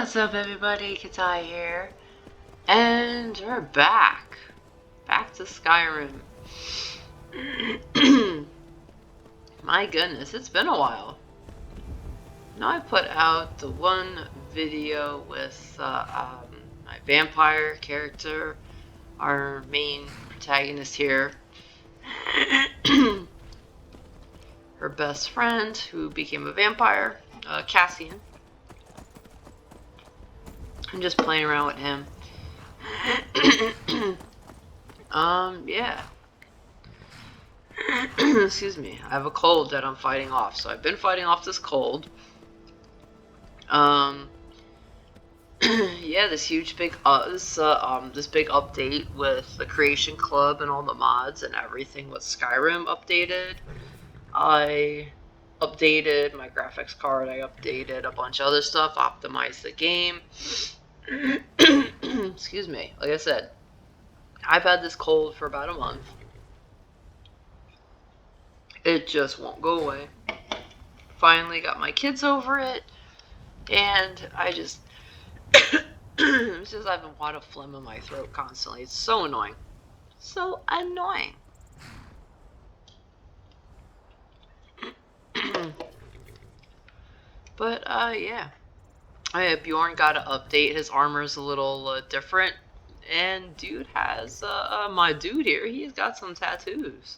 What's up, everybody? Katai here, and we're back to Skyrim. My goodness, it's been a while. Now I put out the one video with my vampire character, our main protagonist here, her best friend who became a vampire, Cassian. I'm just playing around with him. Yeah. Excuse me. I have a cold that I'm fighting off, so I've been fighting off this cold. Yeah, this huge big this big update with the Creation Club and all the mods and everything with Skyrim updated. I updated my graphics card, I updated a bunch of other stuff, optimized the game. Excuse me. Like I said, I've had this cold for about a month. It just won't go away. Finally got my kids over it, and I just it's just I've a lot of phlegm in my throat constantly. It's so annoying. So annoying. But yeah. Bjorn got an update. His armor's a little different. And dude has, my dude here, he's got some tattoos.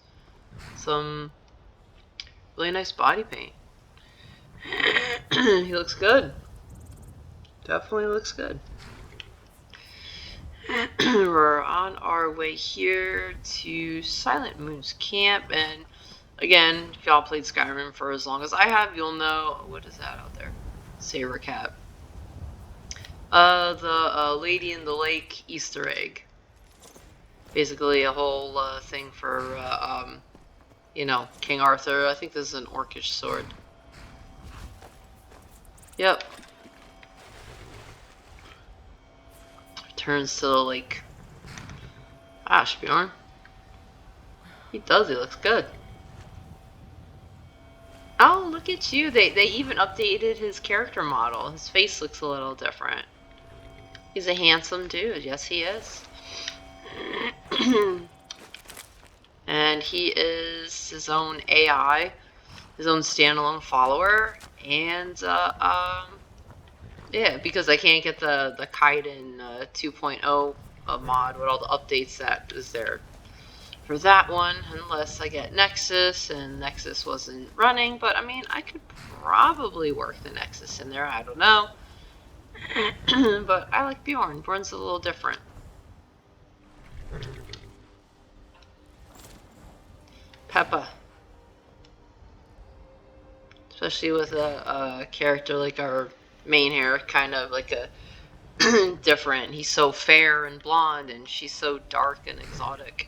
Some really nice body paint. He looks good. Definitely looks good. We're on our way here to Silent Moon's camp. And again, if y'all played Skyrim for as long as I have, you'll know. What is that out there? Saber cat. The Lady in the Lake Easter egg. Basically a whole thing for, you know, King Arthur. I think this is an orcish sword. Yep. Returns to the lake. Gosh, Bjorn. He looks good. Oh, look at you. They even updated his character model. His face looks a little different. He's a handsome dude. Yes, he is. And he is his own AI, his own standalone follower. And, yeah, because I can't get the Kaiden 2.0 mod with all the updates that is there for that one, unless I get Nexus, and Nexus wasn't running. But, I mean, I could probably work the Nexus in there. I don't know. But I like Bjorn. Bjorn's a little different. Peppa. Especially with a character like our main here, kind of like a different. He's so fair and blonde, and she's so dark and exotic.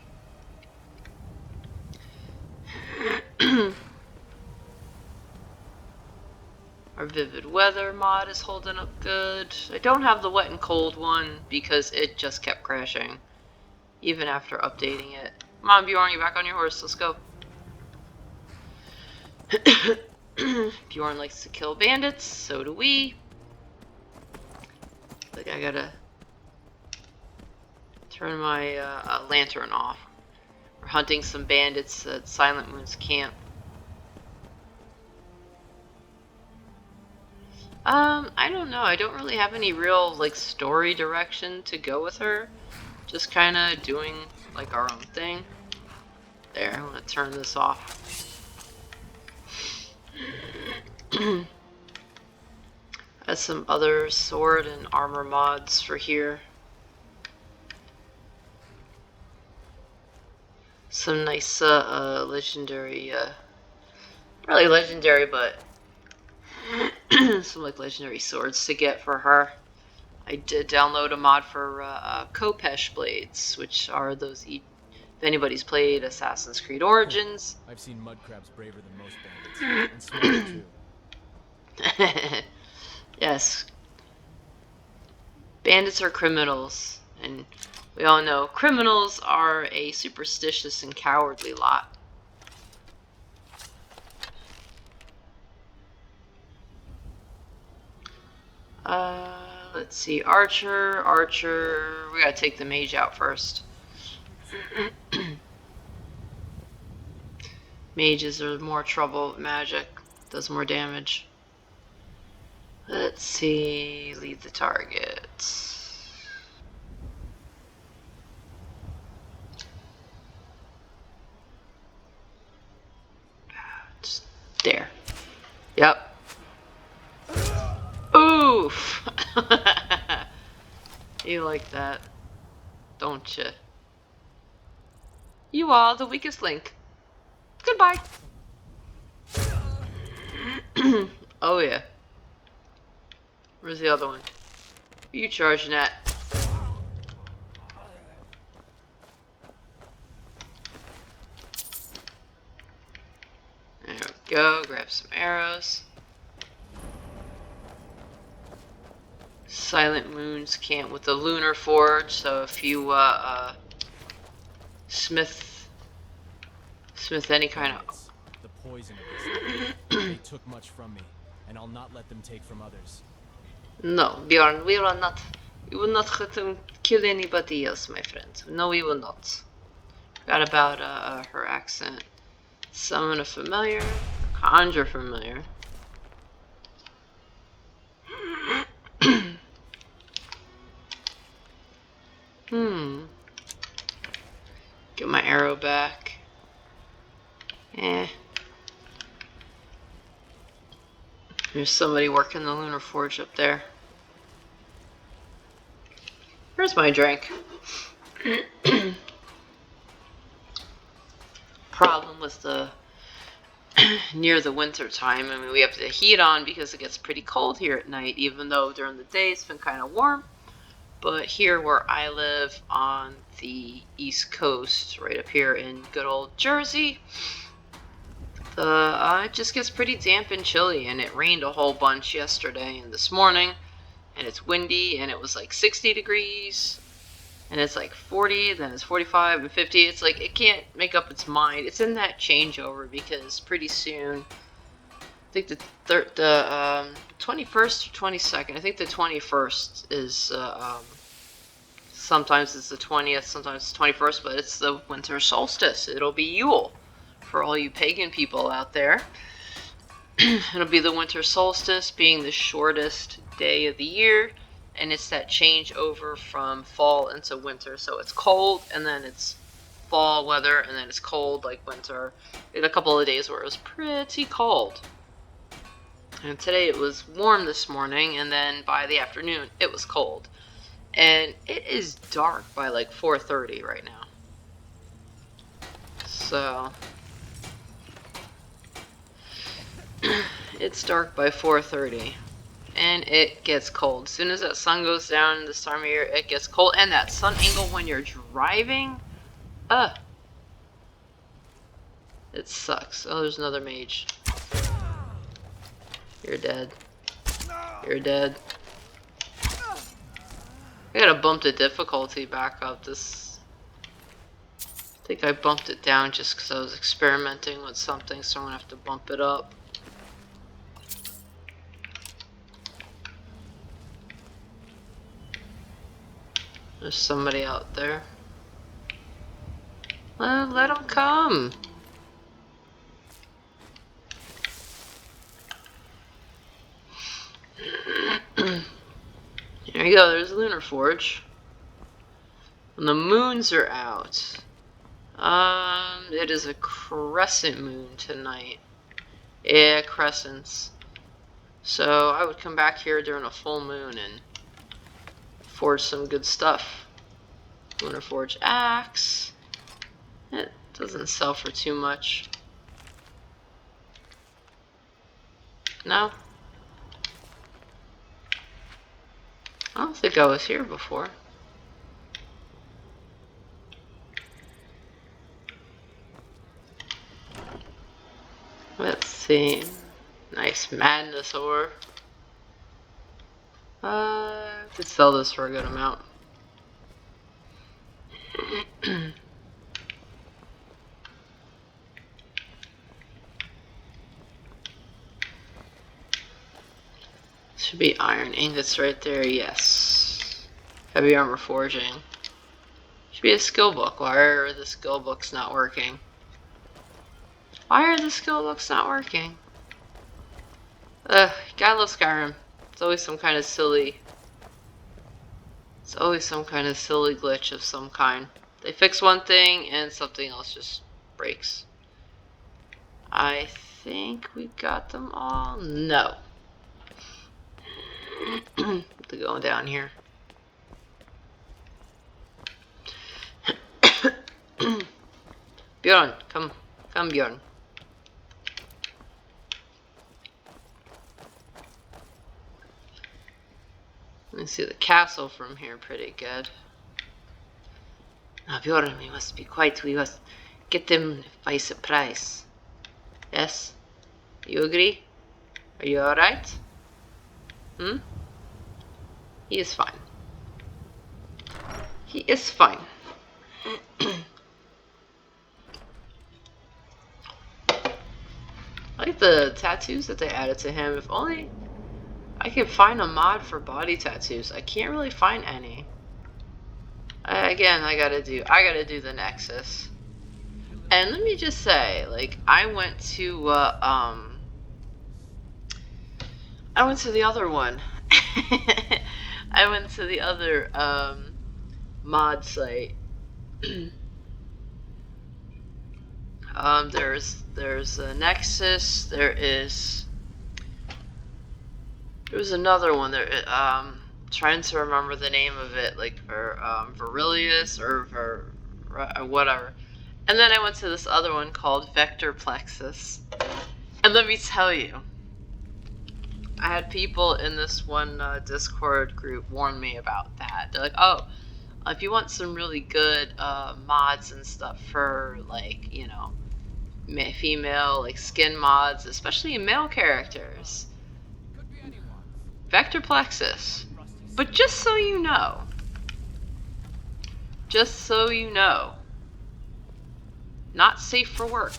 Our Vivid Weather mod is holding up good. I don't have the Wet and Cold one because it just kept crashing, even after updating it. Come on, Bjorn, you back on your horse. Let's go. Bjorn likes to kill bandits, so do we. I think I gotta turn my lantern off. We're hunting some bandits at Silent Moon's camp. I don't know. I don't really have any real, like, story direction to go with her. Just kind of doing, like, our own thing. There, I'm gonna turn this off. Has some other sword and armor mods for here. Some nice, legendary, not really legendary, but some like legendary swords to get for her. I did download a mod for Kopesh blades, which are those. If anybody's played Assassin's Creed Origins, I've seen mud crabs braver than most bandits, and smarter too. Yes, bandits are criminals, and we all know criminals are a superstitious and cowardly lot. Let's see, archer. We gotta take the mage out first. Mages are more trouble with magic. Does more damage. Let's see, lead the target. There. Yep. Oof! You like that, don't you? You are the weakest link. Goodbye. Oh yeah. Where's the other one? You charging at? There we go. Grab some arrows. Silent Moons camp with the Lunar Forge. So if you smith any kind of the poison of this. They took much from me, and I'll not let them take from others. No, Bjorn, we will not. We will not kill anybody else, my friend. No, we will not. Forgot about her accent. Summon a familiar. Conjure familiar. Get my arrow back. There's somebody working the Lunar Forge up there. Where's my drink? Problem with the near the winter time. I mean, we have the heat on because it gets pretty cold here at night, even though during the day it's been kind of warm. But here where I live on the East Coast, right up here in good old Jersey, it just gets pretty damp and chilly, and it rained a whole bunch yesterday and this morning, and it's windy, and it was like 60 degrees, and it's like 40, then it's 45 and 50. It's like it can't make up its mind. It's in that changeover because pretty soon, I think the 21st or 22nd, I think the 21st is, sometimes it's the 20th, sometimes it's the 21st, but it's the winter solstice. It'll be Yule for all you pagan people out there. It'll be the winter solstice, being the shortest day of the year, and it's that change over from fall into winter. So it's cold, and then it's fall weather, and then it's cold like winter. We had a couple of days where it was pretty cold. And today it was warm this morning, and then by the afternoon it was cold. And it is dark by like 4:30 right now. So it's dark by 4:30. And it gets cold. As soon as that sun goes down this time of year, it gets cold. And that sun angle when you're driving, it sucks. Oh, there's another mage. You're dead. You're dead. I gotta bump the difficulty back up. I think I bumped it down just because I was experimenting with something, so I'm gonna have to bump it up. There's somebody out there. Let him come. There you go, there's Lunar Forge. And the moons are out. It is a crescent moon tonight. Yeah, crescents. So I would come back here during a full moon and forge some good stuff. Lunar Forge axe. It doesn't sell for too much. No? I don't think I was here before. Let's see. Nice madness ore. Could sell this for a good amount. Should be iron ingots right there, yes. Heavy armor forging. Should be a skill book. Why are the skill books not working? Why are the skill books not working? Ugh, gotta love Skyrim. It's always some kind of silly... It's always some kind of silly glitch of some kind. They fix one thing and something else just breaks. I think we got them all. No. They're going down here. Bjorn, come Bjorn. Let me see the castle from here, pretty good. Now Bjorn, we must be quiet, we must get them by surprise. Yes? You agree? Are you alright? Hmm? He is fine. He is fine. I like the tattoos that they added to him. If only I could find a mod for body tattoos. I can't really find any. Again, I gotta do the Nexus. And let me just say, like, I went to the other one. I went to the other mod site. There's a Nexus. There's another one there. Trying to remember the name of it, like Verilius or whatever. And then I went to this other one called Vector Plexus. And let me tell you, I had people in this one Discord group warn me about that. They're like, oh, if you want some really good mods and stuff for, like, you know, female, like, skin mods, especially male characters, Vector Plexus. But just so you know, not safe for work.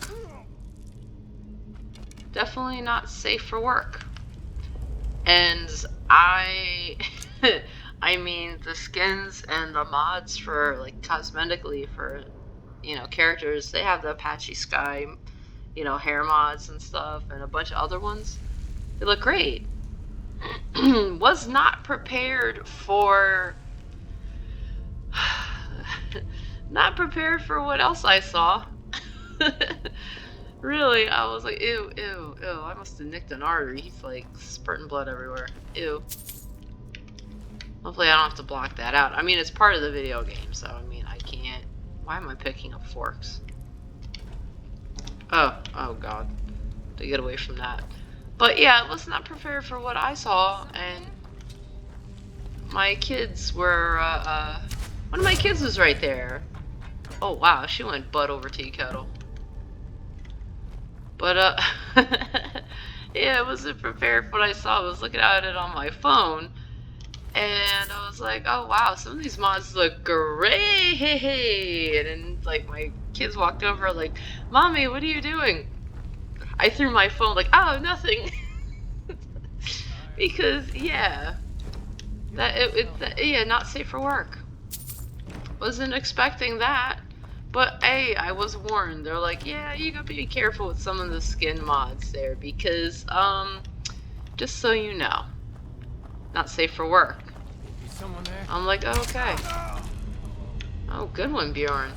Definitely not safe for work. And I mean, the skins and the mods for, like, cosmetically for, you know, characters, they have the Apache Sky, you know, hair mods and stuff, and a bunch of other ones. They look great. Was not prepared for what else I saw. Really, I was like, ew, I must have nicked an artery. He's like spurting blood everywhere. Ew. Hopefully I don't have to block that out. I mean, it's part of the video game, so I mean, I can't. Why am I picking up forks? Oh god. To get away from that. But yeah, I was not prepared for what I saw, and my kids were, one of my kids was right there. Oh wow, she went butt over tea kettle. But, yeah, I wasn't prepared for what I saw. I was looking at it on my phone, and I was like, oh wow, some of these mods look great. And, like, my kids walked over like, Mommy, what are you doing? I threw my phone like, oh, nothing. Because, yeah, yeah, not safe for work. Wasn't expecting that. But hey, I was warned. They're like, yeah, you gotta be careful with some of the skin mods there because, just so you know, not safe for work. Is someone there? I'm like, oh, okay. Oh, good one, Bjorn.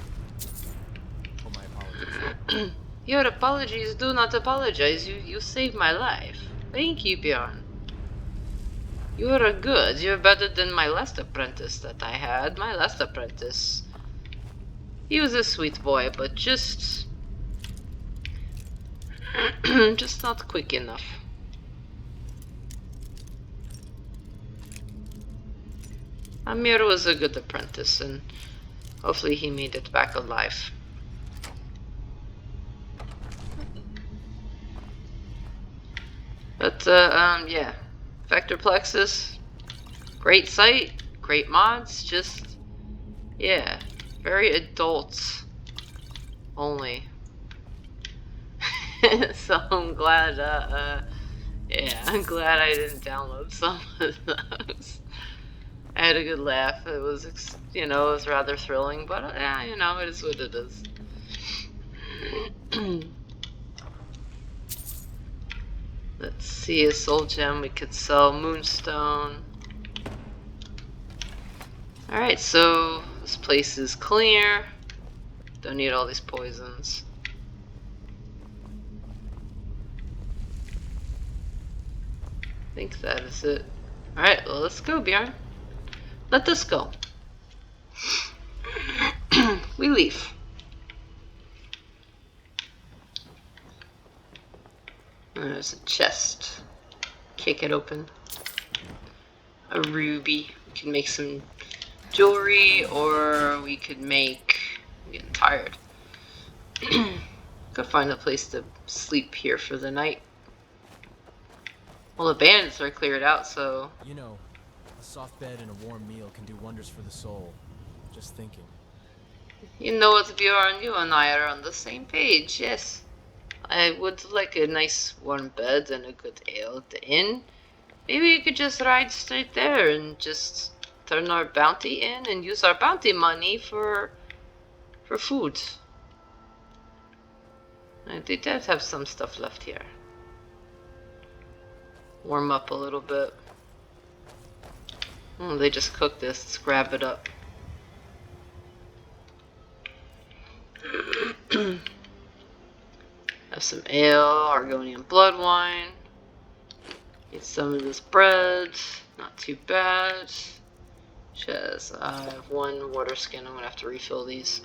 Oh, my apologies. Your apologies do not apologize. You saved my life. Thank you, Bjorn. You're good. You're better than my last apprentice that I had. My last apprentice, he was a sweet boy, but just not quick enough. Amir was a good apprentice, and hopefully he made it back alive. But, yeah. Vector Plexus, great site, great mods, just, yeah, very adult only. So I'm glad, Yeah, I'm glad I didn't download some of those. I had a good laugh. It was, it was rather thrilling, but yeah, it is what it is. Let's see, a soul gem. We could sell moonstone. Alright, so this place is clear. Don't need all these poisons. I think that is it. Alright, well, let's go, Bjorn. Let us go. We leave. There's a chest. Kick it open. A ruby. We can make some jewelry, or we could make... I'm getting tired. Go find a place to sleep here for the night. Well, the bandits are cleared out, so... You know, a soft bed and a warm meal can do wonders for the soul. Just thinking. You know what, Bjorn? You and I are on the same page, yes. I would like a nice warm bed and a good ale at the inn. Maybe we could just ride straight there and just turn our bounty in and use our bounty money for food. They did have some stuff left here. Warm up a little bit. Oh, they just cooked this. Let's grab it up. Have some ale, Argonian blood wine. Get some of this bread. Not too bad. Chest. I have one water skin. I'm gonna have to refill these.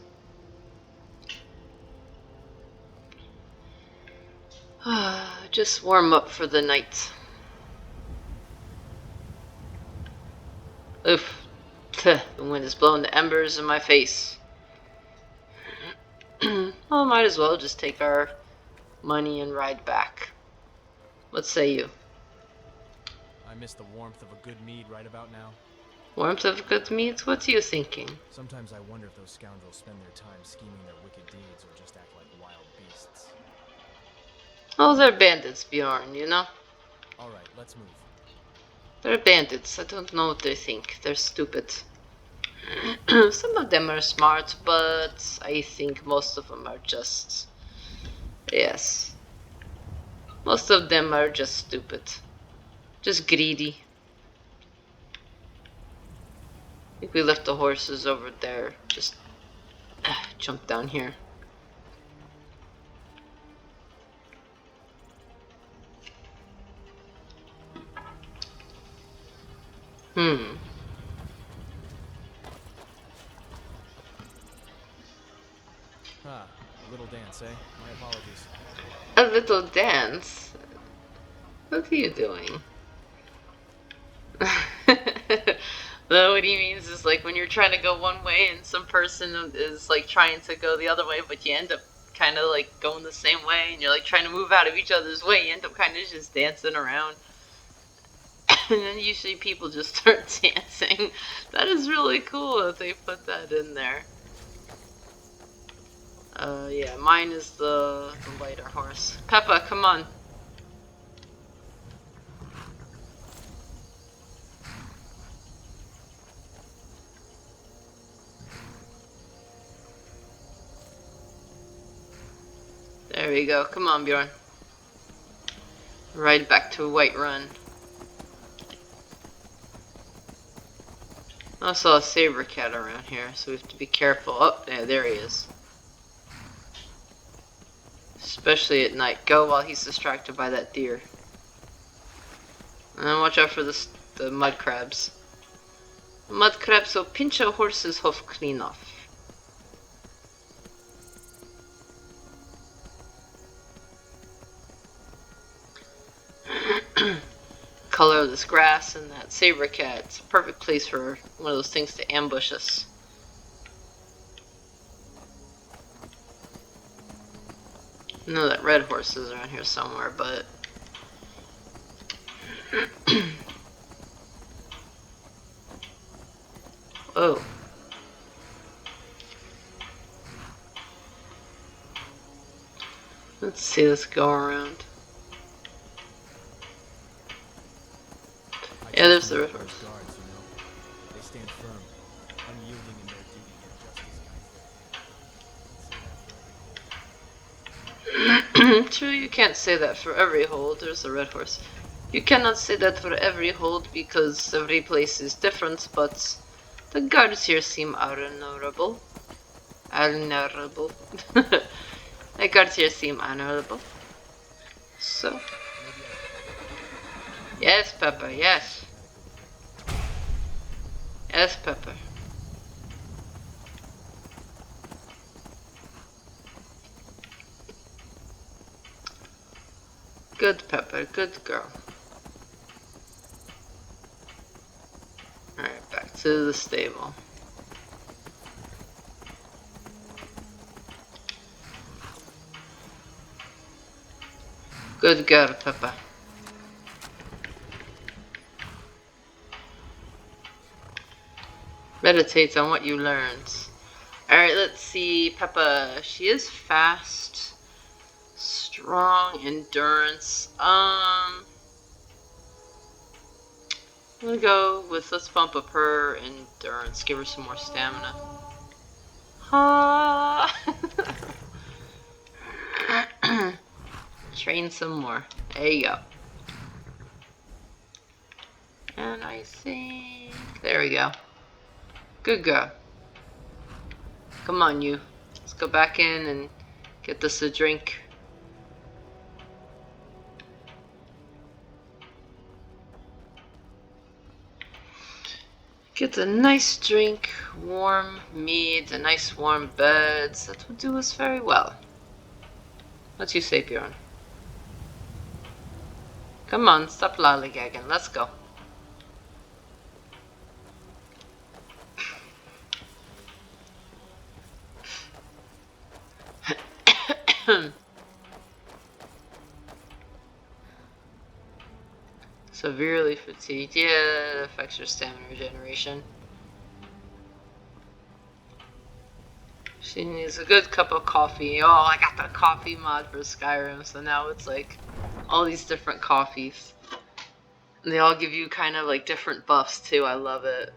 Just warm up for the night. Oof. The wind is blowing the embers in my face. Well, might as well just take our money and ride back. What say you? I miss the warmth of a good mead right about now. Warmth of good meat? What are you thinking? Sometimes I wonder if those scoundrels spend their time scheming their wicked deeds or just act like wild beasts. Oh, they're bandits, Bjorn, you know? Alright, let's move. They're bandits. I don't know what they think. They're stupid. Some of them are smart, but I think most of them are just... Yes. Most of them are just stupid. Just greedy. I think we left the horses over there. Just jump down here. Ah, a little dance, eh? My apologies. A little dance? What are you doing? No, what he means is like when you're trying to go one way and some person is like trying to go the other way, but you end up kind of like going the same way and you're like trying to move out of each other's way, you end up kind of just dancing around. And then usually people just start dancing. That is really cool that they put that in there. Yeah, mine is the lighter horse. Peppa, come on. There we go. Come on, Bjorn. Ride back to Whiterun. I saw a saber cat around here, so we have to be careful. Oh, yeah, there he is. Especially at night. Go while he's distracted by that deer. And watch out for the mud crabs. Mud crabs will pinch a horse's hoof clean off. Color of this grass and that saber cat. It's a perfect place for one of those things to ambush us. I know that red horse is around here somewhere, but... Oh. Let's see, let's go around. Yeah, there's some the of red horse. guards, you know. They stand firm, unyielding in their duty, yet justice guides their hand. Can't say that for every hold. True, you can't say that for every hold. There's a red horse. You cannot say that for every hold because every place is different, but the guards here seem honorable. Honorable. The guards here seem honorable. So, yes, Pepper, yes. Yes, Pepper. Good, Pepper, good girl. Alright, back to the stable. Good girl, Pepper. Meditate on what you learned. Alright, let's see. Peppa, she is fast, strong, endurance. I'm gonna go with, let's bump up her endurance. Give her some more stamina. Ha! Train some more. There you go. And I think... There we go. Good girl. Come on, you. Let's go back in and get this a drink. Get a nice drink, warm mead, a nice warm bed. That would do us very well. What you say, Bjorn? Come on, stop lollygagging. Let's go. Severely fatigued. Yeah, that affects your stamina regeneration. She needs a good cup of coffee. Oh, I got the coffee mod for Skyrim, so now it's like all these different coffees. And they all give you kind of like different buffs too. I love it.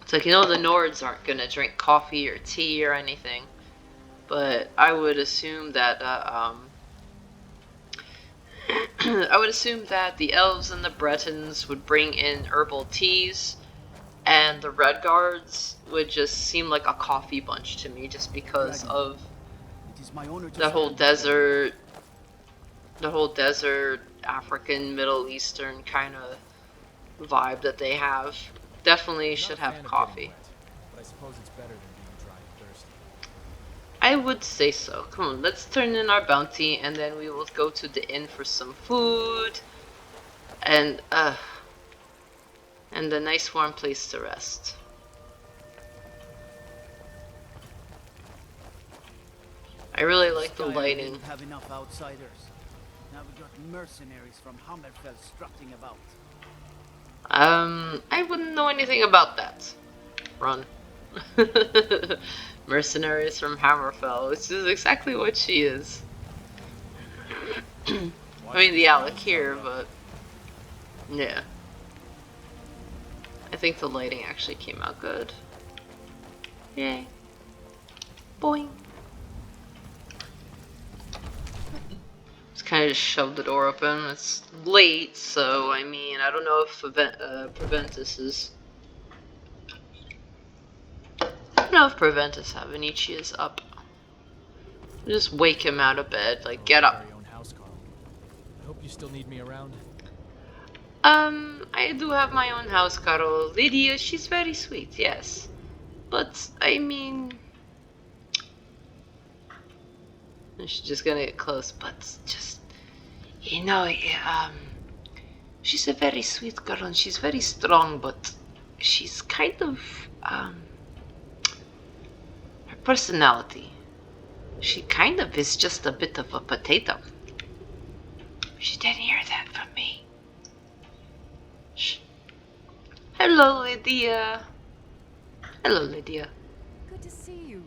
It's like, you know, the Nords aren't gonna drink coffee or tea or anything, but I would assume that I would assume that the elves and the Bretons would bring in herbal teas, and the Red Guards would just seem like a coffee bunch to me, just because of that whole desert, African, Middle Eastern kind of vibe that they have. Definitely should have coffee. But I suppose it's better than being dry and thirsty. I would say so. Come on, let's turn in our bounty, and then we will go to the inn for some food, and a nice warm place to rest. I really like the lighting. Didn't have enough outsiders. Now we got mercenaries from Hammerfell strutting about. I wouldn't know anything about that. Run. Mercenaries from Hammerfell, which is exactly what she is. I mean, the Alec here, but yeah. I think the lighting actually came out good. Yay. Boing. Just kind of just shoved the door open. It's late, so I mean, I don't know if Preventus is... I don't know if Preventus Havenici is up. Just wake him out of bed, like, get up. Very own house, Carl. I hope you still need me around. I do have my own house, Carol. Lydia, she's very sweet, yes. But, I mean... She's just gonna get close, but just... You know, she's a very sweet girl, and she's very strong, but she's kind of, her personality. She kind of is just a bit of a potato. She didn't hear that from me. Shh. Hello, Lydia. Hello, Lydia. Good to see you.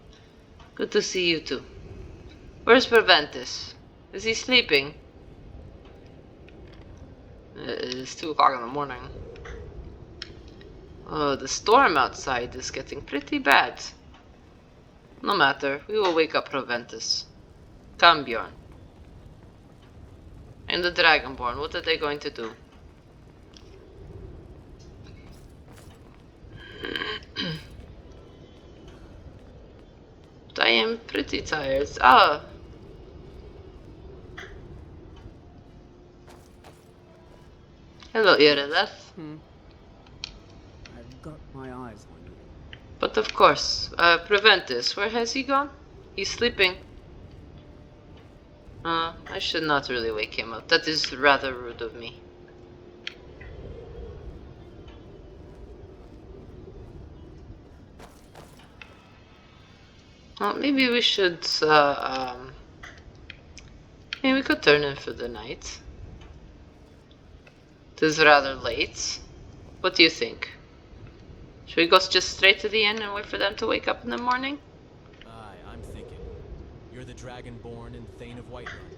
Good to see you too. Where's Preventus? Is he sleeping? It's 2 o'clock in the morning. Oh, the storm outside is getting pretty bad. No matter, we will wake up Proventus. Come, Bjorn. And the Dragonborn, what are they going to do? But I am pretty tired. Ah! Hello, Irideth. I've got my eyes on you. But of course, Proventus, where has he gone? He's sleeping. I should not really wake him up. That is rather rude of me. Well, maybe we should, maybe we could turn in for the night. It is rather late. What do you think? Should we go just straight to the inn and wait for them to wake up in the morning? Aye, I'm thinking. You're the Dragonborn and Thane of Whiterun.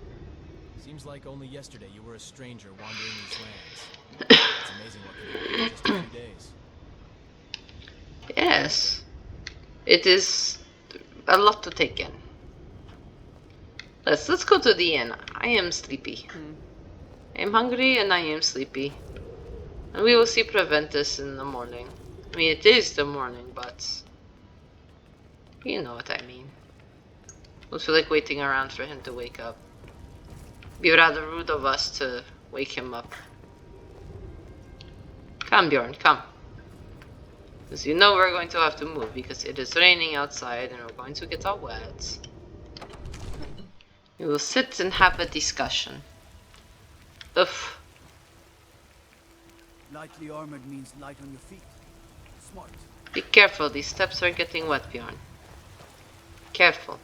Seems like only yesterday you were a stranger wandering these lands. It's amazing what can happen in just a few days. Yes. It is a lot to take in. Let's go to the inn. I am sleepy. I am hungry and I am sleepy. And we will see Proventus in the morning. I mean, it is the morning, but you know what I mean. Don't feel like waiting around for him to wake up. Be rather rude of us to wake him up. Come, Bjorn, come. Because you know we're going to have to move because it is raining outside and we're going to get all wet. We will sit and have a discussion. Oof. Lightly armored means light on your feet. Smart. Be careful, these steps are getting wet, Bjorn. Careful.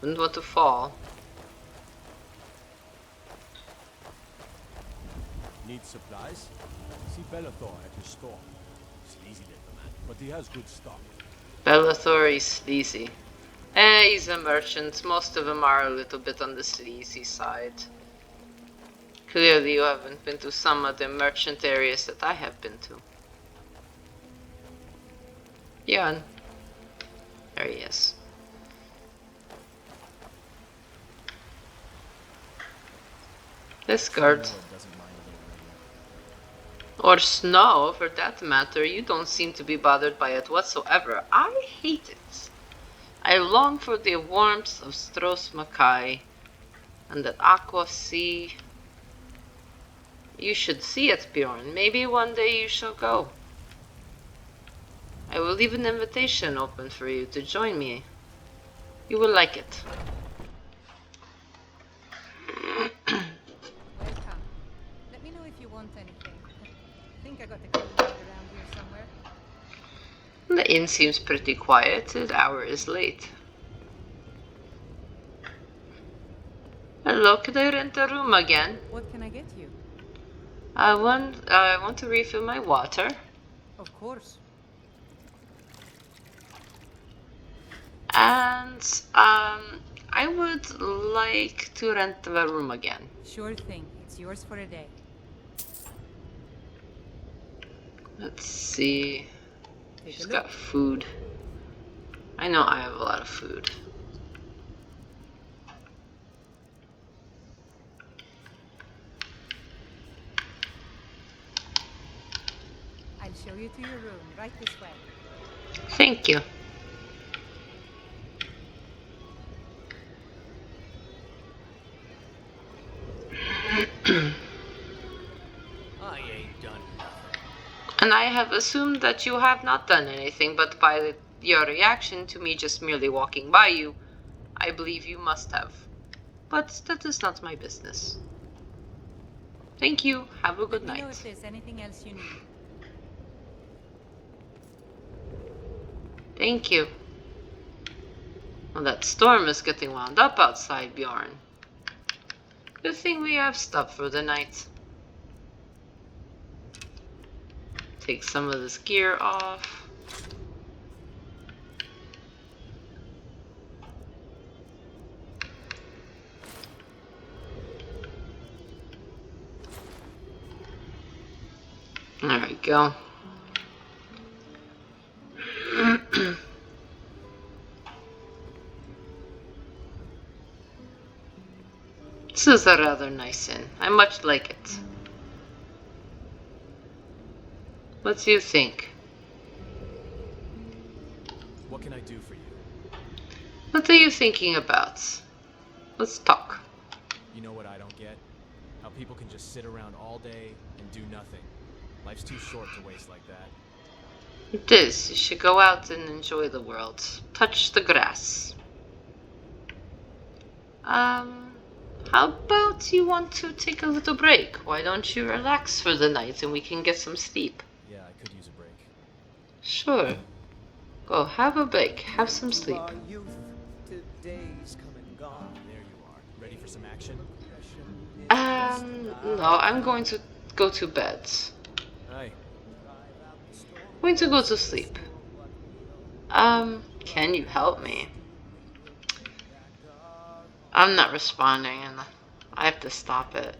Don't want to fall. Need supplies? See Bellathor at his store. Sleazy little man, but he has good stock. Bellathor is sleazy. He's a merchant. Most of them are a little bit on the sleazy side. Clearly you haven't been to some of the merchant areas that I have been to. Bjorn. There he is. This guard. Doesn't mind a little rain. Or snow, for that matter. You don't seem to be bothered by it whatsoever. I hate it. I long for the warmth of Stros Mackay and that aqua sea. You should see it, Bjorn. Maybe one day you shall go. I will leave an invitation open for you to join me. You will like it. Welcome. Let me know if you want anything. I think I got the key around here somewhere. The inn seems pretty quiet. The hour is late. Hello, could I rent a room again? What can I get you? I want to refill my water. Of course. And I would like to rent the room again. Sure thing. It's yours for a day. Let's see. Take She's a got look. food. I know I have a lot of food. I'll show you to your room right this way. Thank you. I ain't done nothing. And I have assumed that you have not done anything, but by your reaction to me just merely walking by you, I believe you must have. But that is not my business. Thank you. Have a good Let me know night. if there's anything else you need. Thank you. Well, that storm is getting wound up outside, Bjorn. Good thing we have stuff for the night. Take some of this gear off. There we go. This is a rather nice inn. I much like it. What do you think? What can I do for you? What are you thinking about? Let's talk. You know what I don't get? How people can just sit around all day and do nothing. Life's too short to waste like that. It is. You should go out and enjoy the world. Touch the grass. How about you want to take a little break? Why don't you relax for the night and we can get some sleep? Yeah, I could use a break. Sure. Go have a break. Have some sleep. Ah, there you are. Ready for some action? No, I'm going to go to bed. Hey, I'm going to go to sleep. Can you help me? I'm not responding and I have to stop it.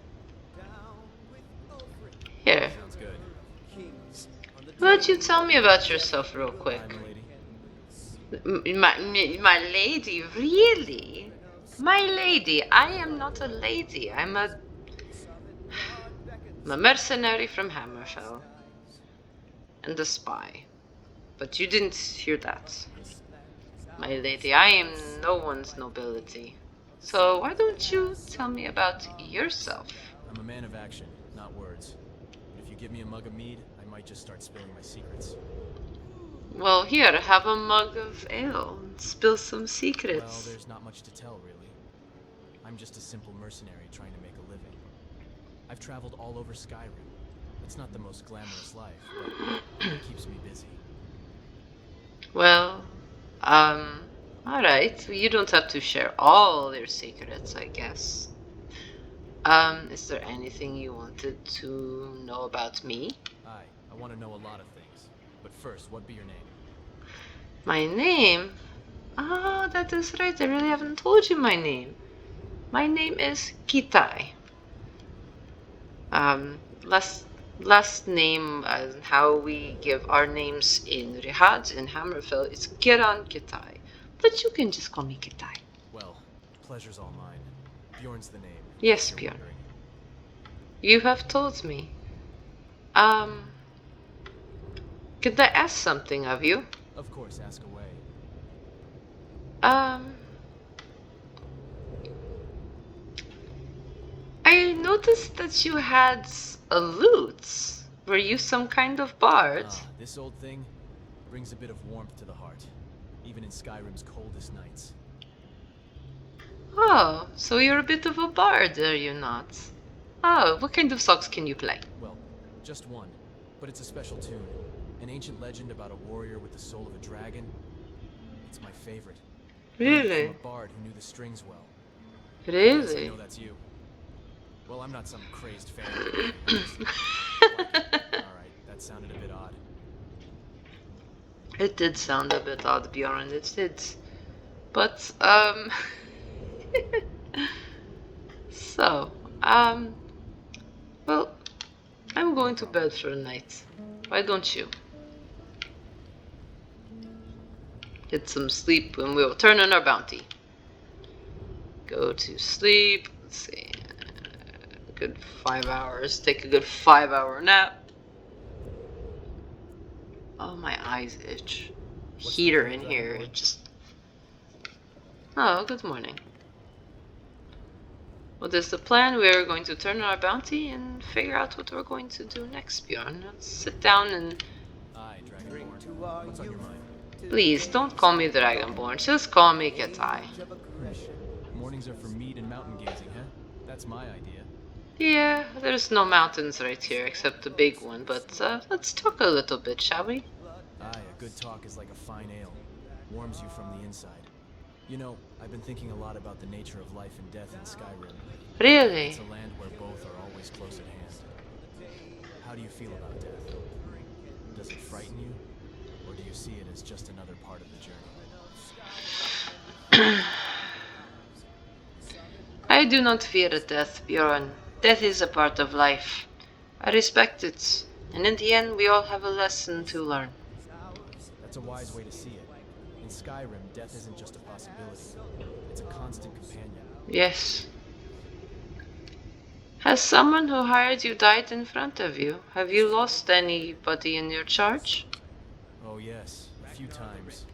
Here. sounds good. Why don't you tell me about yourself real quick? I'm a lady. My lady, really? My lady, I am not a lady. I'm a mercenary from Hammerfell. And a spy. But you didn't hear that. My lady, I am no one's nobility. So why don't you tell me about yourself? I'm a man of action, not words. If you give me a mug of mead, I might just start spilling my secrets. Well, here, have a mug of ale. Spill some Well, secrets. there's not much to tell, really. I'm just a simple mercenary trying to make a living. I've traveled all over Skyrim. It's not the most glamorous life, but it keeps me busy. Well, alright. You don't have to share all your secrets, I guess. Is there anything you wanted to know about me? Aye, I want to know a lot of things. But first, what be your name? My name? Oh, that is right. I really haven't told you my name. My name is Kitai. Last name and how we give our names in Rihad in Hammerfell is Kiran Kitai. But you can just call me Kitai. Well, pleasure's all mine. Bjorn's the name. Yes, if you're Bjorn. wondering. You have told me. Could I ask something of you? Of course, ask away. I noticed that you had a lute. Were you some kind of bard? Ah, this old thing brings a bit of warmth to the heart, even in Skyrim's coldest nights. Oh, so you're a bit of a bard, are you not? Oh, what kind of songs can you play? Well, just one, but it's a special tune. An ancient legend about a warrior with the soul of a dragon. It's my favorite. Really? From a bard who knew the strings well. Yes, I Really? know that's you. Well, I'm not some crazed fan. Or anything, I just like it. Alright, that sounded a bit odd. It did sound a bit odd, Bjorn, it did. But, so, well, I'm going to bed for the night. Why don't you? Get some sleep and we'll turn in our bounty. Go to sleep. Let's see. A good 5 hours. Take a good 5-hour nap. Oh, my eyes itch. What's Heater the in plan, here. Dragonborn? It just. Oh, good morning. What is the plan? We're going to turn in our bounty and figure out what we're going to do next, Bjorn. Let's sit down and. Aye, Dragonborn. What's on your mind? Please, don't call me Dragonborn. Just call me Ketai. Mornings are for mead and mountain gazing, huh? That's my idea. Yeah, there's no mountains right here except the big one, but let's talk a little bit, shall we? Aye, a good talk is like a fine ale. Warms you from the inside. You know, I've been thinking a lot about the nature of life and death in Skyrim. Really? It's a land where both are always close at hand. How do you feel about death? Does it frighten you? Or do you see it as just another part of the journey? I do not fear death, Bjorn. Death is a part of life. I respect it. And in the end, we all have a lesson to learn. That's a wise way to see it. In Skyrim, death isn't just a possibility. It's a constant companion. Yes. Has someone who hired you died in front of you? Have you lost anybody in your charge? Oh yes, a few times.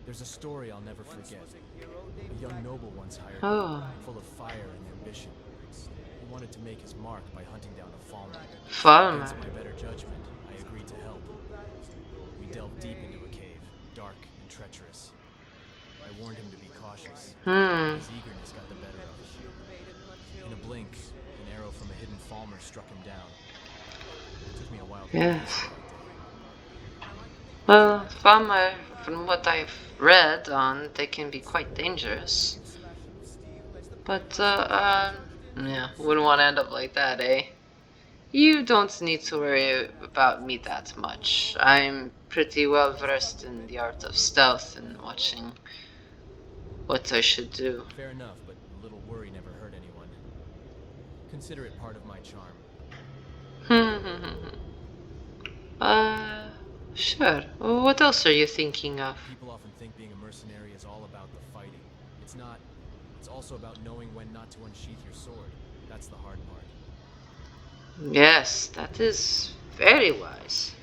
There's a story I'll never forget. A young noble once hired Oh, me, full of fire and ambition. He wanted to make his mark by hunting down a farmer. farmer. Against my better judgment, I agreed to help. We delved deep into a cave, dark and treacherous. I warned him to be cautious. His eagerness got the better of him. In a blink, an arrow from a hidden farmer struck him down. It took me a while to get Yes. used to that day. Well, farmer, from what I've read on, they can be quite dangerous. But, yeah, wouldn't want to end up like that, eh? You don't need to worry about me that much. I'm pretty well versed in the art of stealth and watching what I should do. Fair enough, but a little worry never hurt anyone. Consider it part of my charm. Sure. What else are you thinking of? People often think being a mercenary is all about the fighting. It's not. It's also about knowing when not to unsheath your sword. That's the hard part. Yes, that is very wise.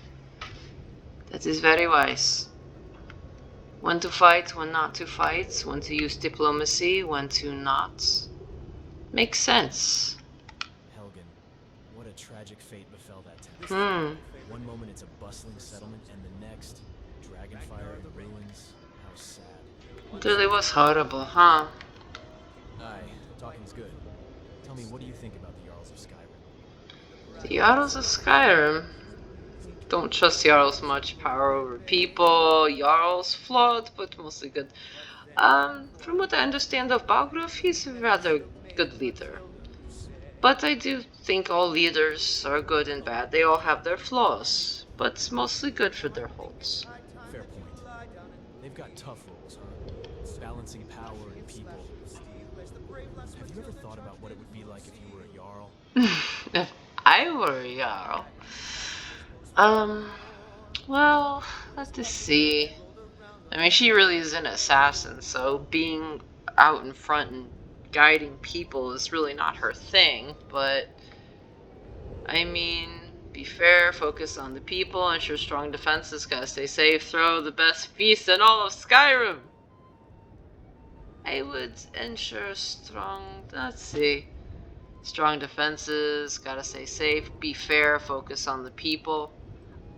That is very wise. When to fight, when not to fight, when to use diplomacy, when to not. Makes sense. Helgen, what a tragic fate befell that town. One moment it's a bustling settlement, and the next, dragonfire and ruins. How sad. It really was horrible, huh? Aye, talking's good. Tell me, what do you think about the Jarls of Skyrim? The Jarls of Skyrim. Don't trust Jarls much. Power over people. Jarls flawed, but mostly good. From what I understand of Balgruuf, he's a rather good leader. But I do think all leaders are good and bad. They all have their flaws, but it's mostly good for their holds. Fair point. They've got tough roles, huh? Balancing power and people. Have you ever thought about what it would be like if you were a Jarl? If I were a Jarl, well, let's see. I mean, she really is an assassin, so being out in front and guiding people is really not her thing, but I mean, be fair, focus on the people, ensure strong defenses, gotta stay safe, throw the best feast in all of Skyrim. I would ensure strong defenses, gotta stay safe, be fair, focus on the people.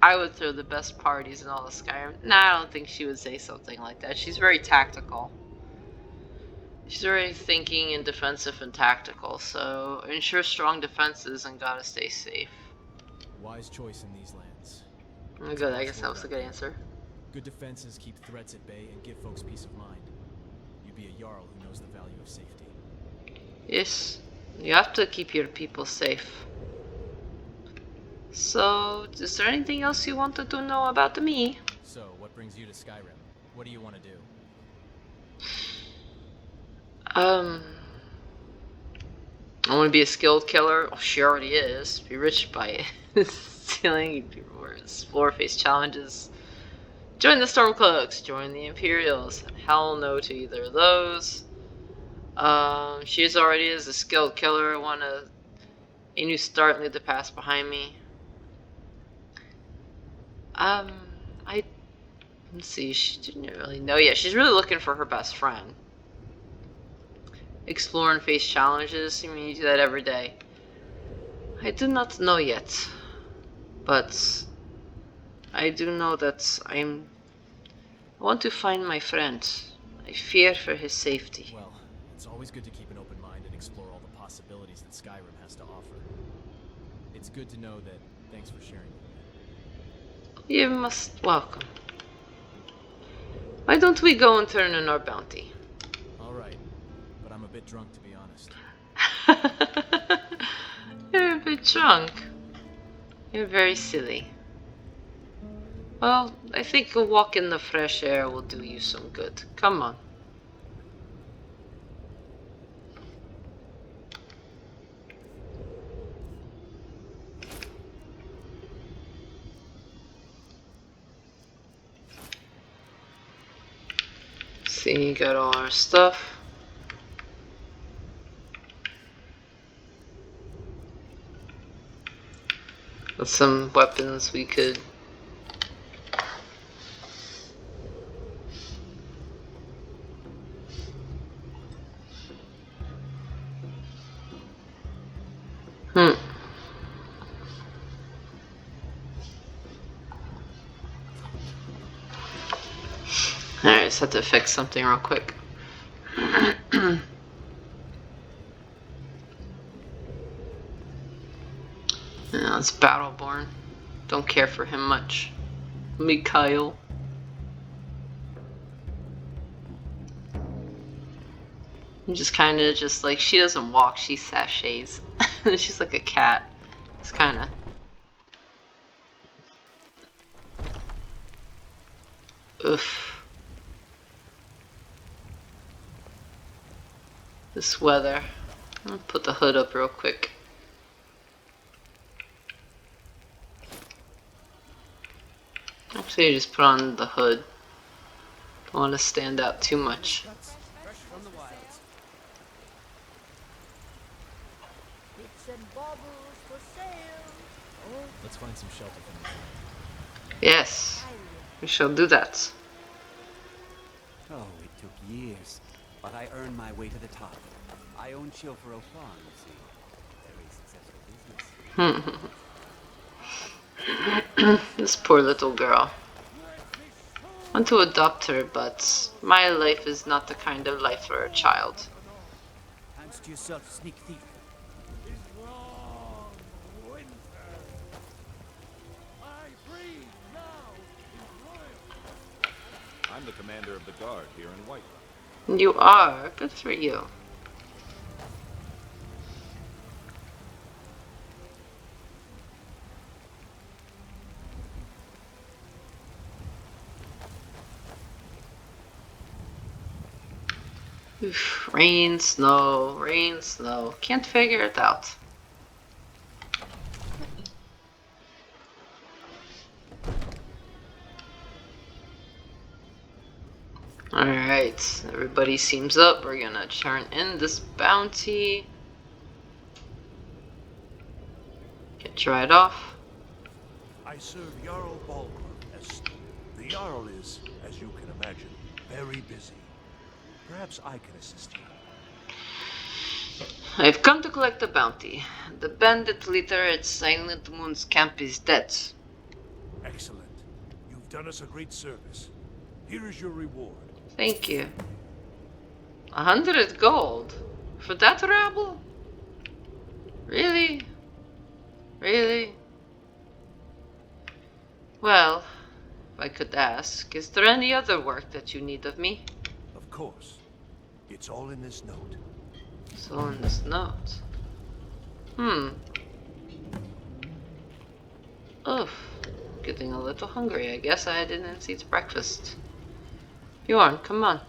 I would throw the best parties in all of Skyrim. Nah, I don't think she would say something like that. She's very tactical. She's very thinking and defensive and tactical, so ensure strong defenses and gotta stay safe. Wise choice in these lands. Good, I guess that was a good answer. Good defenses keep threats at bay and give folks peace of mind. You'd be a Jarl who knows the value of safety. Yes, you have to keep your people safe. So, is there anything else you wanted to know about me? So, what brings you to Skyrim? What do you want to do? I want to be a skilled killer. Oh, she already is. Be rich by stealing explore, face challenges. Join the Stormcloaks. Join the Imperials. Hell no to either of those. She's already is a skilled killer. I want a new start and leave the past behind me. Let's see. She didn't really know yet. She's really looking for her best friend. Explore and face challenges. I mean, you do that every day. I do not know yet, but I do know that I want to find my friend. I fear for his safety. Well, it's always good to keep an open mind and explore all the possibilities that Skyrim has to offer. It's good to know that. Thanks for sharing with me. You must welcome. Why don't we go and turn in our bounty? All right, but I'm a bit drunk to be honest. You're a bit drunk. You're very silly. Well, I think a walk in the fresh air will do you some good. Come on. See, got all our stuff. With some weapons we could. Alright, just have to fix something real quick. Yeah, it's Battleborn. Don't care for him much. Mikhail. I'm just kind of just like, she doesn't walk, she sachets. She's like a cat. It's kind of. Oof. This weather. I'll put the hood up real quick. Actually, I just put on the hood. Don't want to stand out too much. Fresh from the wilds. Bits and baubles for sale. Let's find some shelter from this. Yes, we shall do that. Oh, it took years, but I earned my way to the top. I own Chilfaro Farm, you see. Very successful business. This poor little girl. I want to adopt her, but my life is not the kind of life for a child. Thanks to yourself, sneak thief. I'm the commander of the guard here in Whiterun. You are. Good for you. Oof, rain, snow, rain, snow. Can't figure it out. Alright, everybody seems up. We're gonna turn in this bounty. Get dried off. I serve Jarl Balgruuf as the Jarl is, as you can imagine, very busy. Perhaps I can assist you. I've come to collect the bounty. The bandit leader at Silent Moon's camp is dead. Excellent. You've done us a great service. Here is your reward. Thank you. 100 gold? For that rabble? Really? Really? Well, if I could ask, is there any other work that you need of me? Of course. It's all in this note. So in this note. Oof. Getting a little hungry. I guess I didn't eat breakfast. Bjorn, come on.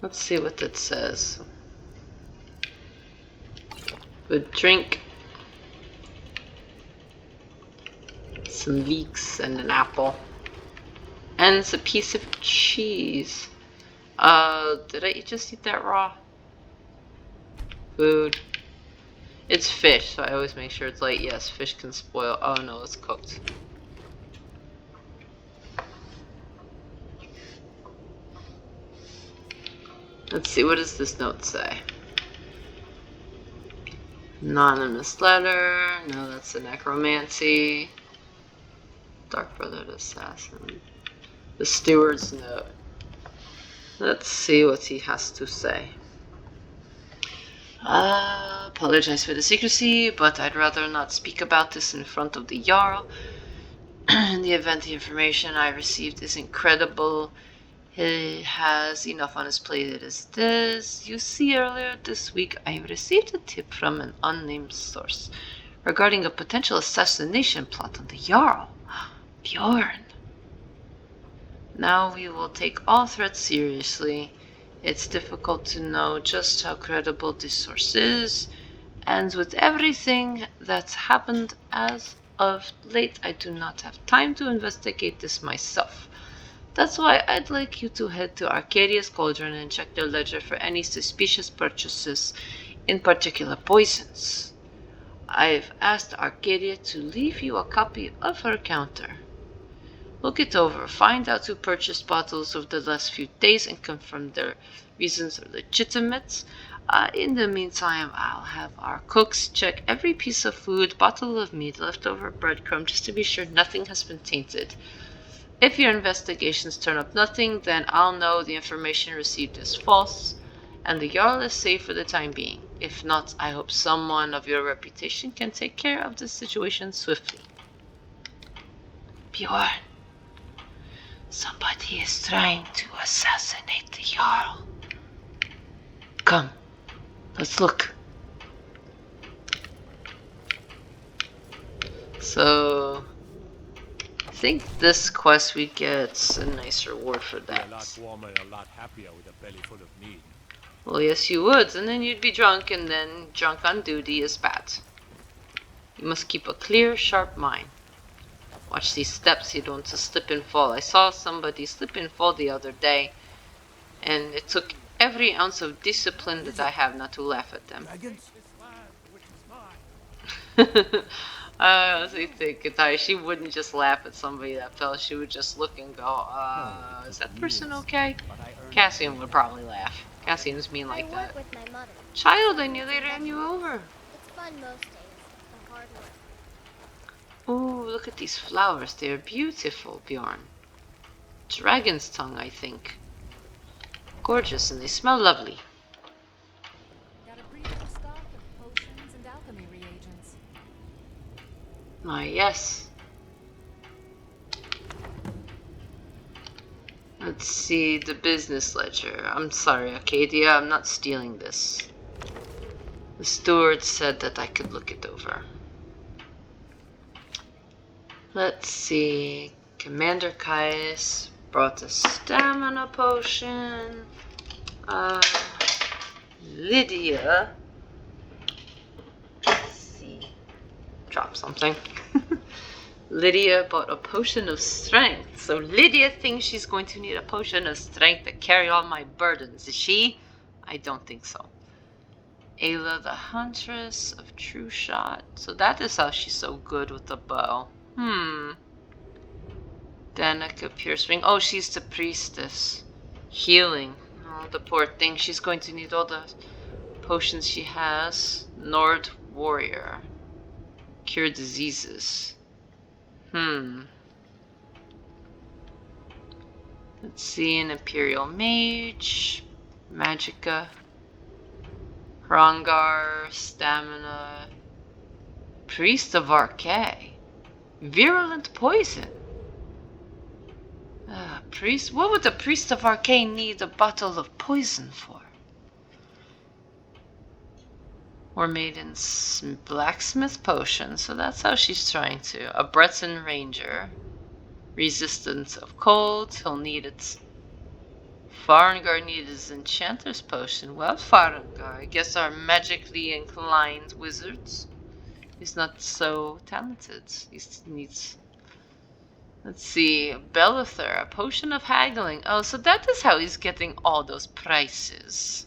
Let's see what it says. Good drink. Some leeks and an apple. And it's a piece of cheese. Did I just eat that raw? Food. It's fish, so I always make sure it's like, yes, fish can spoil. Oh no, it's cooked. Let's see, what does this note say? Anonymous letter. No, that's a necromancy. Dark Brother the Assassin. The Steward's note. Let's see what he has to say. Apologize for the secrecy, but I'd rather not speak about this in front of the Jarl. In the event the information I received is incredible, he has enough on his plate as this. You see, earlier this week I received a tip from an unnamed source regarding a potential assassination plot on the Jarl. Bjorn. Now we will take all threats seriously. It's difficult to know just how credible this source is, And with everything that's happened as of late, I do not have time to investigate this myself. That's why I'd like you to head to Arcadia's Cauldron and check their ledger for any suspicious purchases, in particular poisons. I've asked Arcadia to leave you a copy of her counter. Look it over, find out who purchased bottles over the last few days and confirm their reasons are legitimate. In the meantime, I'll have our cooks check every piece of food, bottle of meat, leftover breadcrumb, just to be sure nothing has been tainted. If your investigations turn up nothing, then I'll know the information received is false, and the Jarl is safe for the time being. If not, I hope someone of your reputation can take care of the situation swiftly. Bjorn, somebody is trying to assassinate the Jarl. Come, let's look. So, I think this quest we get a nice reward for that. You're a lot warmer and a lot happier with a belly full of meat. Well, yes, you would, and then you'd be drunk, and then drunk on duty is bad. You must keep a clear, sharp mind. Watch these steps, you don't want to slip and fall. I saw somebody slip and fall the other day, and it took every ounce of discipline that I have not to laugh at them. I think she wouldn't just laugh at somebody that fell, she would just look and go, is that person okay? Cassian would probably laugh. Cassian's mean like that. With my mother. Child, I nearly ran you over. It's fun most days. The hard work. Oh, look at these flowers. They're beautiful, Bjorn. Dragon's tongue, I think. Gorgeous, and they smell lovely. Got a brief stock of potions and alchemy reagents. Ah, yes. Let's see the business ledger. I'm sorry, Arcadia, I'm not stealing this. The steward said that I could look it over. Let's see. Commander Caius brought a stamina potion. Lydia. Let's see. Drop something. Lydia bought a potion of strength. So Lydia thinks she's going to need a potion of strength to carry all my burdens. Is she? I don't think so. Ayla the Huntress of True Shot. So that is how she's so good with the bow. Danica Piercing. Oh, she's the priestess. Healing. Oh, the poor thing. She's going to need all the potions she has. Nord Warrior. Cure diseases. Let's see, an Imperial Mage, Magicka, Hrongar, Stamina, Priest of Arcay, Virulent Poison. Priest? What would the Priest of Arcay need a bottle of poison for? Or Maiden's Blacksmith Potion, so that's how she's trying to. A Breton Ranger. Resistance of cold, he'll need it. Farengar needs his Enchanter's Potion. Well, Farengar, I guess our magically inclined wizards. He's not so talented. He needs... Let's see, Belither, a Potion of Haggling. Oh, so that is how he's getting all those prices.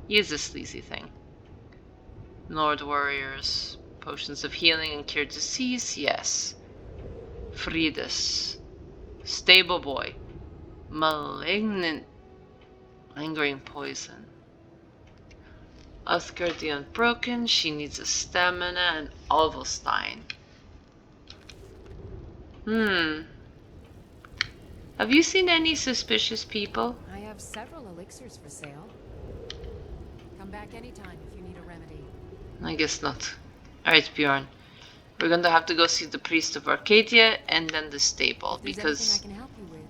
He is a sleazy thing. Nord Warriors, Potions of Healing and Cure Disease, yes. Fridus, Stable Boy, Malignant, Lingering Poison. Uthgar the Unbroken, she needs a Stamina, and Alvelstein. Have you seen any suspicious people? I have several elixirs for sale. Come back anytime if you need a remedy. I guess not. Alright, Bjorn. We're going to have to go see the Priest of Arcadia and then the stable, because I can help you with,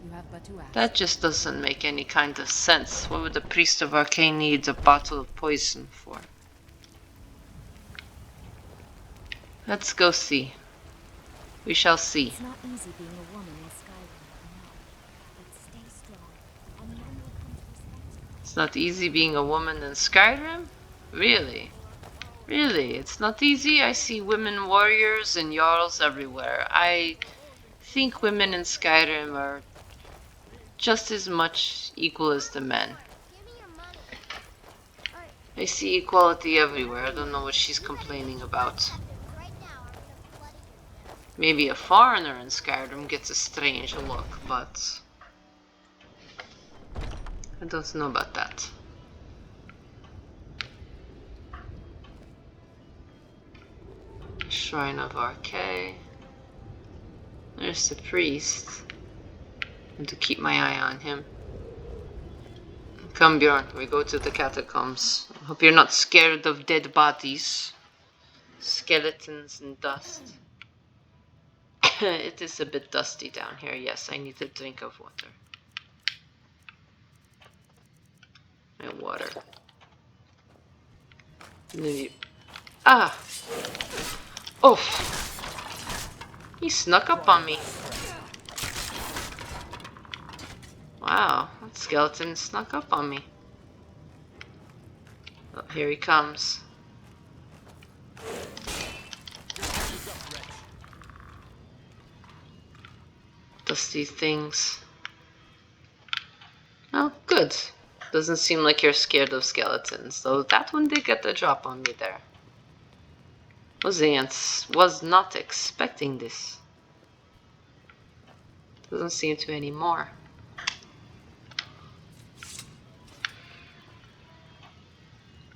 you have but to ask. that just doesn't make any kind of sense. What would the Priest of Arcadia need a bottle of poison for? Let's go see. We shall see. It's not easy being a woman in Skyrim, I know. But stay strong, and learn what comes with responsibility. It's not easy being a woman in Skyrim? Really? Really, it's not easy. I see women warriors and jarls everywhere. I think women in Skyrim are just as much equal as the men. I see equality everywhere. I don't know what she's complaining about. Maybe a foreigner in Skyrim gets a strange look, but I don't know about that. Shrine of RK. There's the priest. I have to keep my eye on him. Come, Bjorn, we go to the catacombs. I hope you're not scared of dead bodies, skeletons, and dust. It is a bit dusty down here. Yes, I need a drink of water. My water. Ah! Oh! He snuck up on me. Wow, that skeleton snuck up on me. Oh, here he comes. Dusty things. Oh, good. Doesn't seem like you're scared of skeletons, though that one did get the drop on me there. Was not expecting this. Doesn't seem to anymore.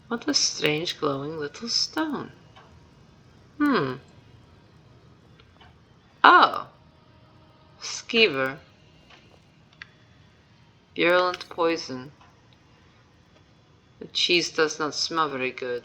What a strange glowing little stone. Oh! Skeever. Virulent poison. The cheese does not smell very good.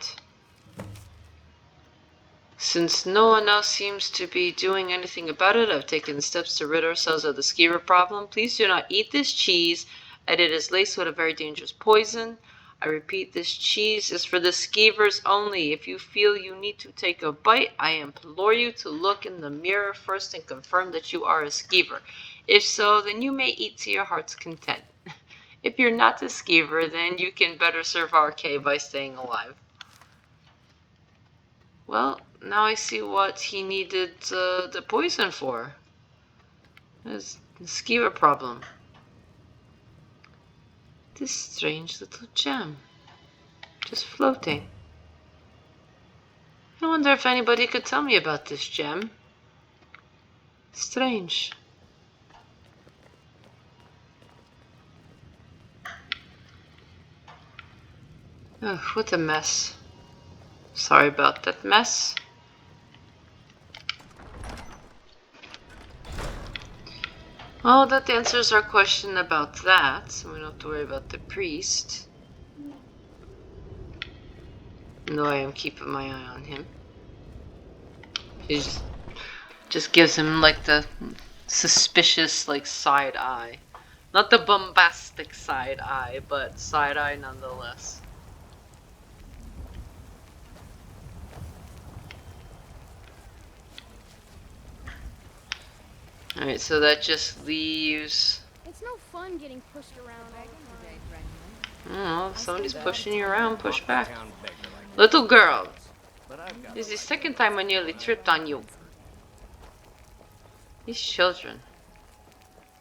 Since no one else seems to be doing anything about it, I've taken steps to rid ourselves of the skeever problem. Please do not eat this cheese, and it is laced with a very dangerous poison. I repeat, this cheese is for the skeevers only. If you feel you need to take a bite, I implore you to look in the mirror first and confirm that you are a skeever. If so, then you may eat to your heart's content. If you're not a skeever, then you can better serve RK by staying alive. Well, now I see what he needed the poison for. It's the skeever problem. This strange little gem. Just floating. I wonder if anybody could tell me about this gem. Strange. Ugh, what a mess. Sorry about that mess. Well, that answers our question about that. So we don't have to worry about the priest. No, I am keeping my eye on him. He just gives him like the suspicious like side eye. Not the bombastic side eye, but side eye nonetheless. Alright, so that just leaves... It's no fun getting pushed around all the time. I don't know, if somebody's pushing you around, push back. Little girl, this is the second time I nearly tripped on you. These children.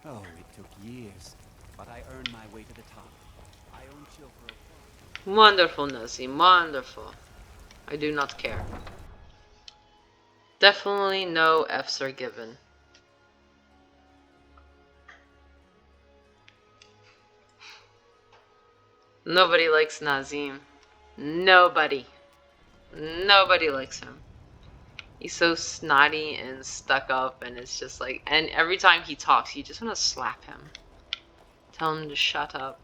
Oh, it took years, but I earned my way to the top. I own chill for a farm. Wonderful, Nazim, wonderful. I do not care. Definitely no Fs are given. Nobody likes Nazim. Nobody. Nobody likes him. He's so snotty and stuck up, and it's just like, and every time he talks, you just want to slap him. Tell him to shut up.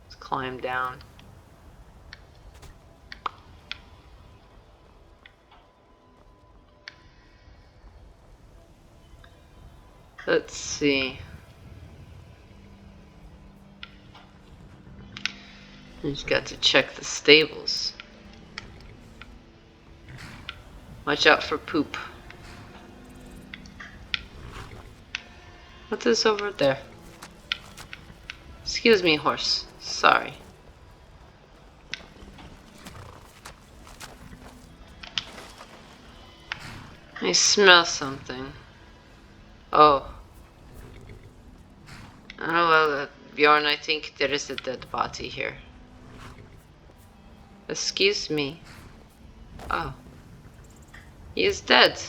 Let's climb down. Let's see. Just got to check the stables. Watch out for poop. What is over there? Excuse me, horse. Sorry. I smell something. Oh. Oh well, Bjorn, I think there is a dead body here. Excuse me. Oh. He is dead.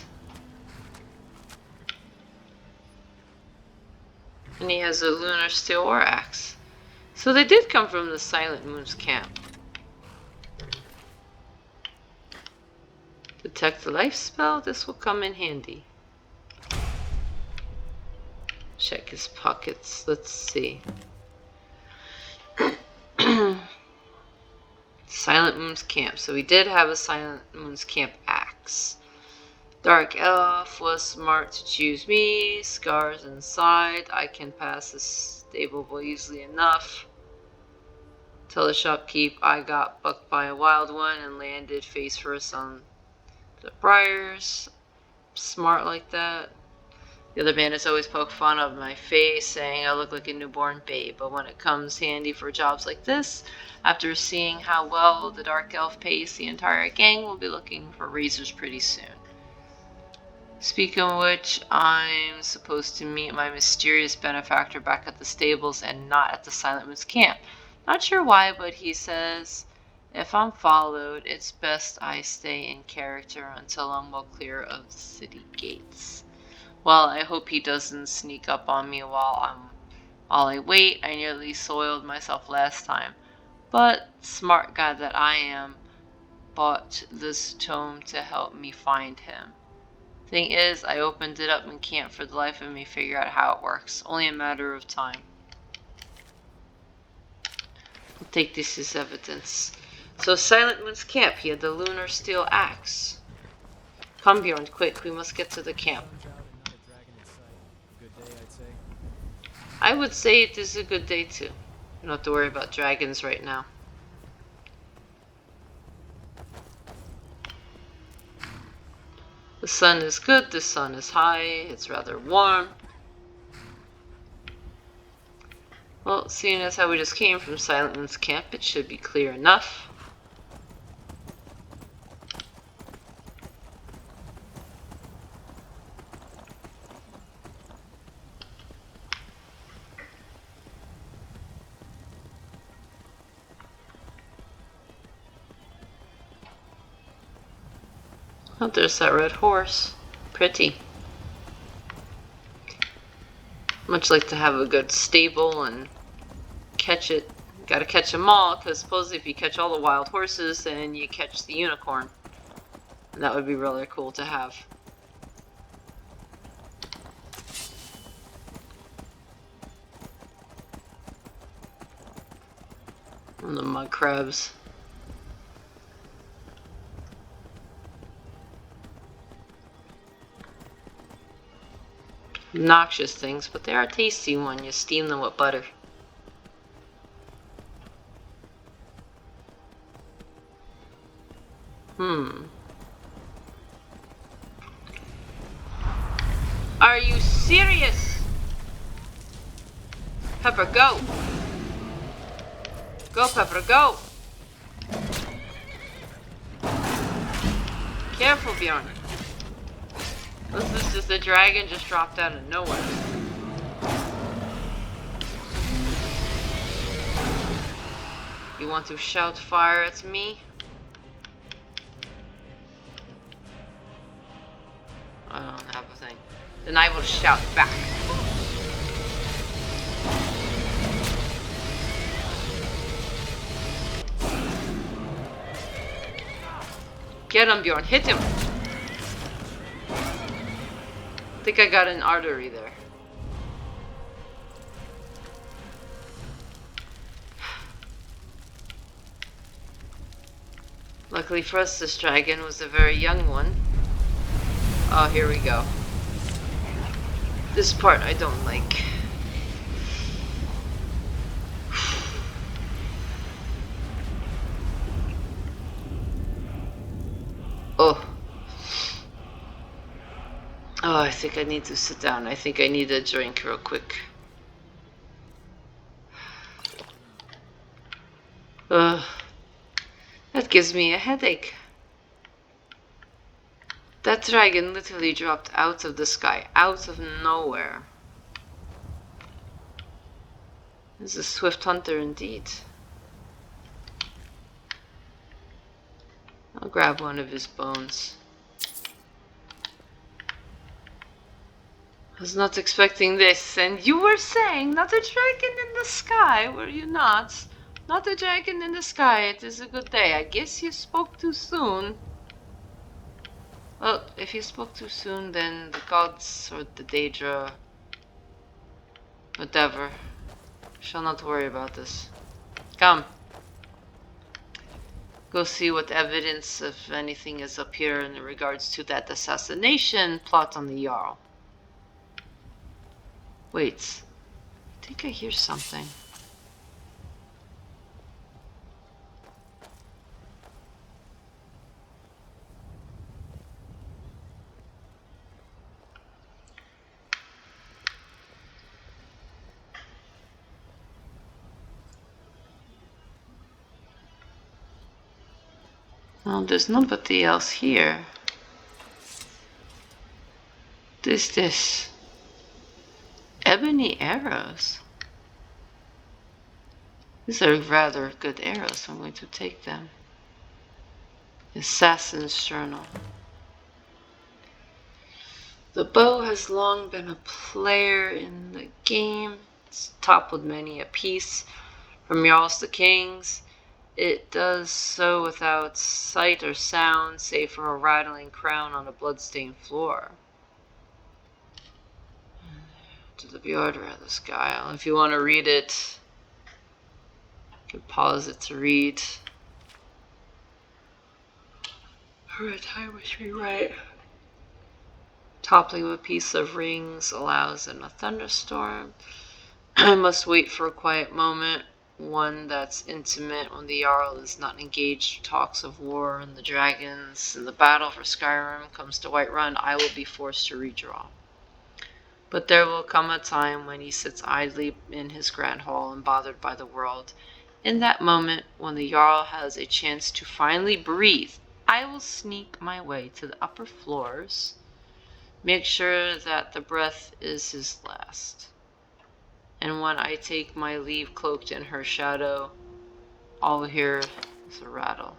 And he has a lunar steel war axe. So they did come from the Silent Moon's camp. Detect the life spell, this will come in handy. Check his pockets, let's see. Silent Moon's camp, so we did have a Silent Moon's camp axe. Dark Elf was smart to choose me. Scars inside, I can pass this stable boy easily enough. Tell the shopkeep I got bucked by a wild one and landed face first on the briars. Smart like that. The other bandits always poke fun of my face, saying I look like a newborn babe, but when it comes handy for jobs like this, after seeing how well the Dark Elf pays, the entire gang will be looking for razors pretty soon. Speaking of which, I'm supposed to meet my mysterious benefactor back at the stables and not at the Silent Moon's camp. Not sure why, but he says if I'm followed, it's best I stay in character until I'm well clear of the city gates. Well, I hope he doesn't sneak up on me while I wait. I nearly soiled myself last time. But, smart guy that I am, bought this tome to help me find him. Thing is, I opened it up and can't for the life of me figure out how it works. Only a matter of time. I'll take this as evidence. So, Silent Moon's camp, he had the lunar steel axe. Come, Bjorn, quick, we must get to the camp. I would say it is a good day too. You don't have to worry about dragons right now. The sun is good, the sun is high, it's rather warm. Well, seeing as how we just came from Silent Moon's camp, it should be clear enough. Oh, there's that red horse. Pretty. Much like to have a good stable and catch it. Gotta catch them all, because supposedly if you catch all the wild horses, then you catch the unicorn. And that would be really cool to have. And the mud crabs. Noxious things, but they are tasty when you steam them with butter. Are you serious? Pepper, go! Go, Pepper, go! Careful, Bjorn. This is just a dragon just dropped out of nowhere. You want to shout fire at me? I don't have a thing. Then I will shout back. Get him, Bjorn. Hit him. I think I got an artery there. Luckily for us, this dragon was a very young one. Oh, here we go. This part I don't like. Oh. Oh, I think I need to sit down. I think I need a drink real quick. That gives me a headache. That dragon literally dropped out of the sky, out of nowhere. This is a swift hunter indeed. I'll grab one of his bones. I was not expecting this, and you were saying not a dragon in the sky, were you not? Not a dragon in the sky, it is a good day. I guess you spoke too soon. Well, if you spoke too soon, then the gods or the Daedra, whatever, shall not worry about this. Come. Go see what evidence, if anything, is up here in regards to that assassination plot on the Jarl. Wait, I think I hear something. Well, there's nobody else here. What is this? Ebony arrows. These are rather good arrows. I'm going to take them. Assassin's Journal. The bow has long been a player in the game. It's toppled many a piece. From Jarls to Kings, it does so without sight or sound, save for a rattling crown on a bloodstained floor. To the Bjorder of the Sky. If you want to read it, you can pause it to read. Alright, I wish we right. Toppling of a piece of rings allows in a thunderstorm. I must wait for a quiet moment, one that's intimate when the Jarl is not engaged, talks of war and the dragons, and the battle for Skyrim comes to Whiterun. I will be forced to redraw. But there will come a time when he sits idly in his grand hall, unbothered by the world. In that moment, when the Jarl has a chance to finally breathe, I will sneak my way to the upper floors, make sure that the breath is his last. And when I take my leave cloaked in her shadow, all hear is a rattle.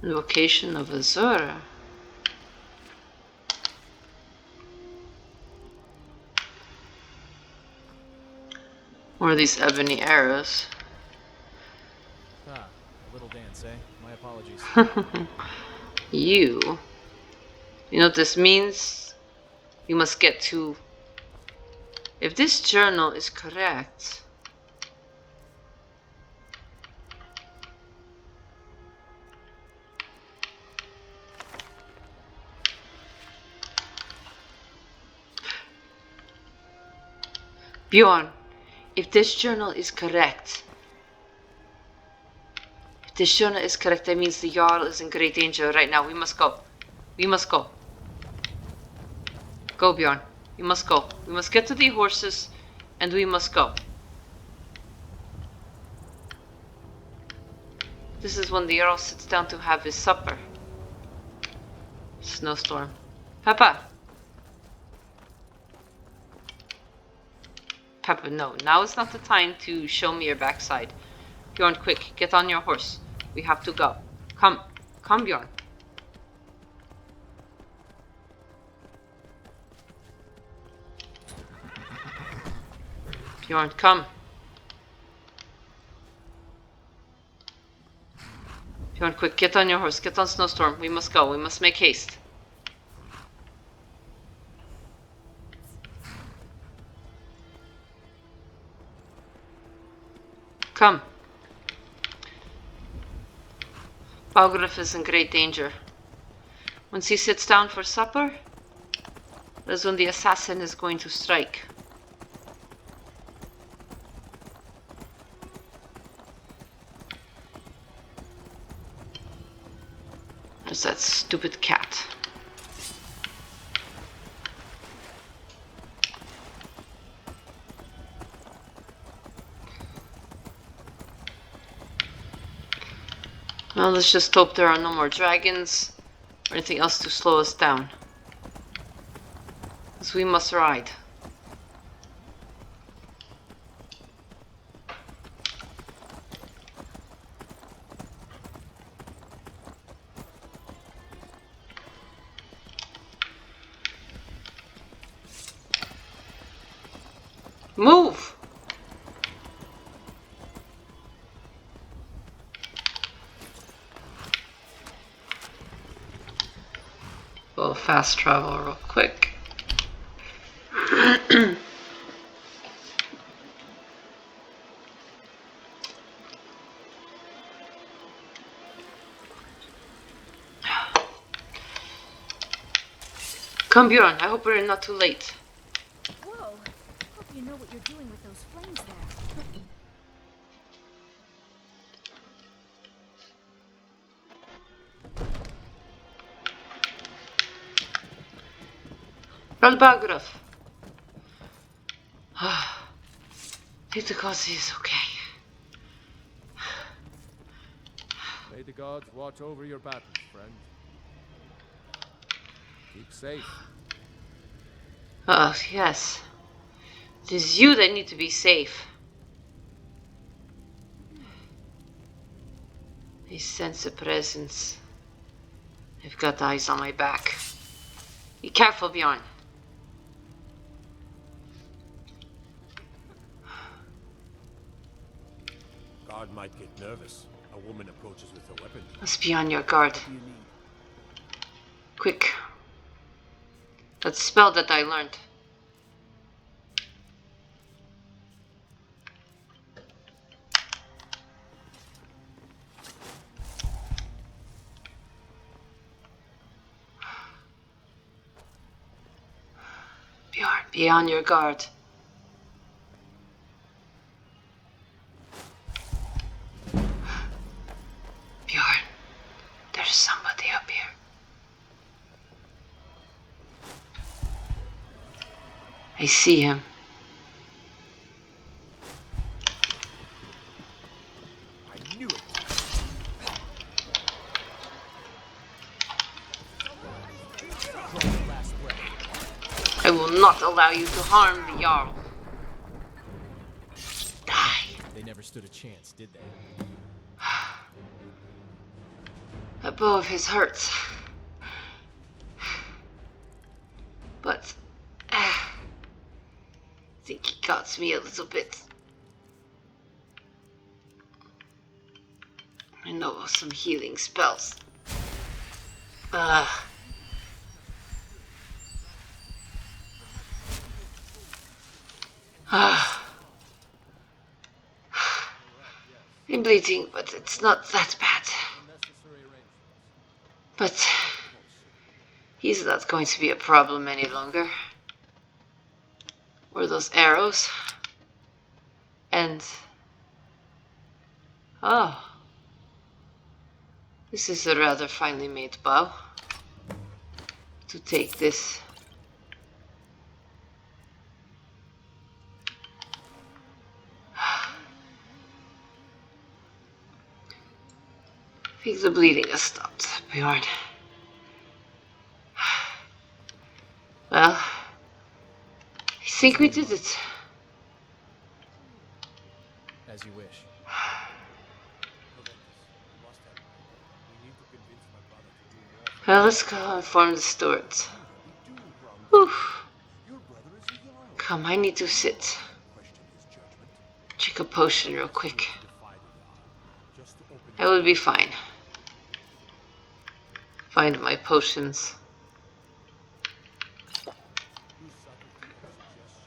Invocation of Azura. Or these ebony arrows. Ah, a little dance, eh? My apologies. You know what this means? You must get to... If this journal is correct... Bjorn, if this journal is correct... If this journal is correct, that means the Jarl is in great danger right now. We must go. We must go. Go, Bjorn. We must go. We must get to the horses, and we must go. This is when the Jarl sits down to have his supper. Snowstorm. Papa! Papa, no. Now is not the time to show me your backside. Bjorn, quick. Get on your horse. We have to go. Come. Come, Bjorn. Bjorn, come. Bjorn, quick. Get on your horse. Get on Snowstorm. We must go. We must make haste. Come. Balgruuf is in great danger. Once he sits down for supper, that is when the assassin is going to strike. There's that stupid cat. Well, let's just hope there are no more dragons or anything else to slow us down. Because we must ride. Move! We'll fast travel real quick. Come, Bjorn. I hope we're not too late. Whoa! Hope you know what you're doing with those flames there. Balgruuf. Think the cause is okay. May the gods watch over your battles, friend. Keep safe. Oh, yes. It is you that need to be safe. I sense a presence. I've got eyes on my back. Be careful, Bjorn. Guard might get nervous. A woman approaches with a weapon. Must be on your guard. What do you need? Quick. That spell that I learned. Bjorn, be on your guard. Bjorn, there's somebody up here. I see him. I knew it. I will not allow you to harm the jarl. Die. They never stood a chance, did they? That bow of his hurts. But I think he got me a little bit. I know some healing spells. I'm bleeding, but it's not that bad. But he's not going to be a problem any longer. Or those arrows. And oh, this is a rather finely made bow. To take this. I think the bleeding has stopped, Bjorn. Well, I think we did it. As you wish. Well, let's go inform the stewards. Whew. Come, I need to sit. Drink a potion real quick. I will be fine. Find my potions.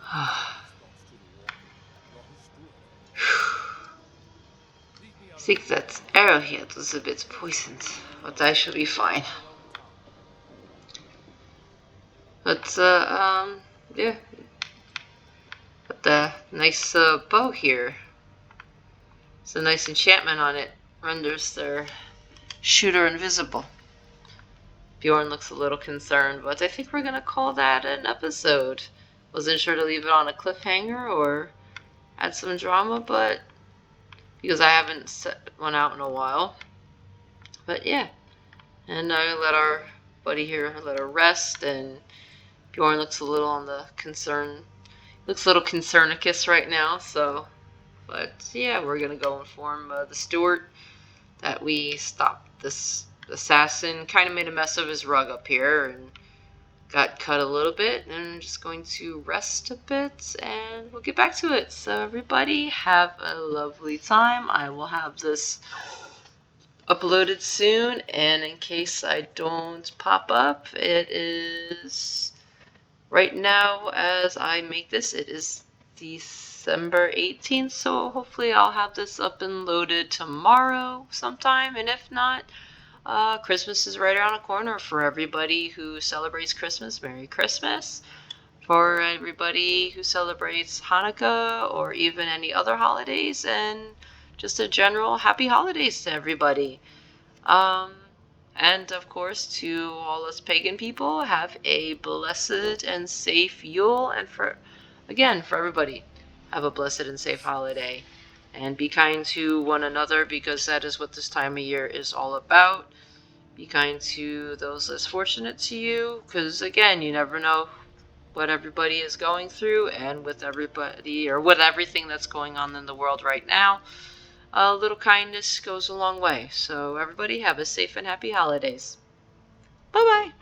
I think that arrow he had was a bit poisoned, but I should be fine. But, yeah. Got the nice bow here. It's a nice enchantment on it. Renders their shooter invisible. Bjorn looks a little concerned, but I think we're gonna call that an episode. Wasn't sure to leave it on a cliffhanger or add some drama, but because I haven't set one out in a while. But yeah, and I let our buddy here let her rest, and Bjorn looks a little on the concern, looks a little concernicus right now. So, but yeah, we're gonna go inform the steward that we stopped this assassin. Kind of made a mess of his rug up here and got cut a little bit, and I'm just going to rest a bit and we'll get back to it. So everybody have a lovely time. I will have this uploaded soon, and in case I don't pop up, it is right now as I make this, it is December 18th, so hopefully I'll have this up and loaded tomorrow sometime, and if not, Christmas is right around the corner. For everybody who celebrates Christmas, Merry Christmas. For everybody who celebrates Hanukkah or even any other holidays, and just a general happy holidays to everybody. Um, and of course, to all us pagan people, have a blessed and safe Yule. And for everybody, have a blessed and safe holiday. And be kind to one another, because that is what this time of year is all about. Be kind to those less fortunate to you, because again, you never know what everybody is going through, and with everybody, or with everything that's going on in the world right now, a little kindness goes a long way. So everybody have a safe and happy holidays. Bye bye.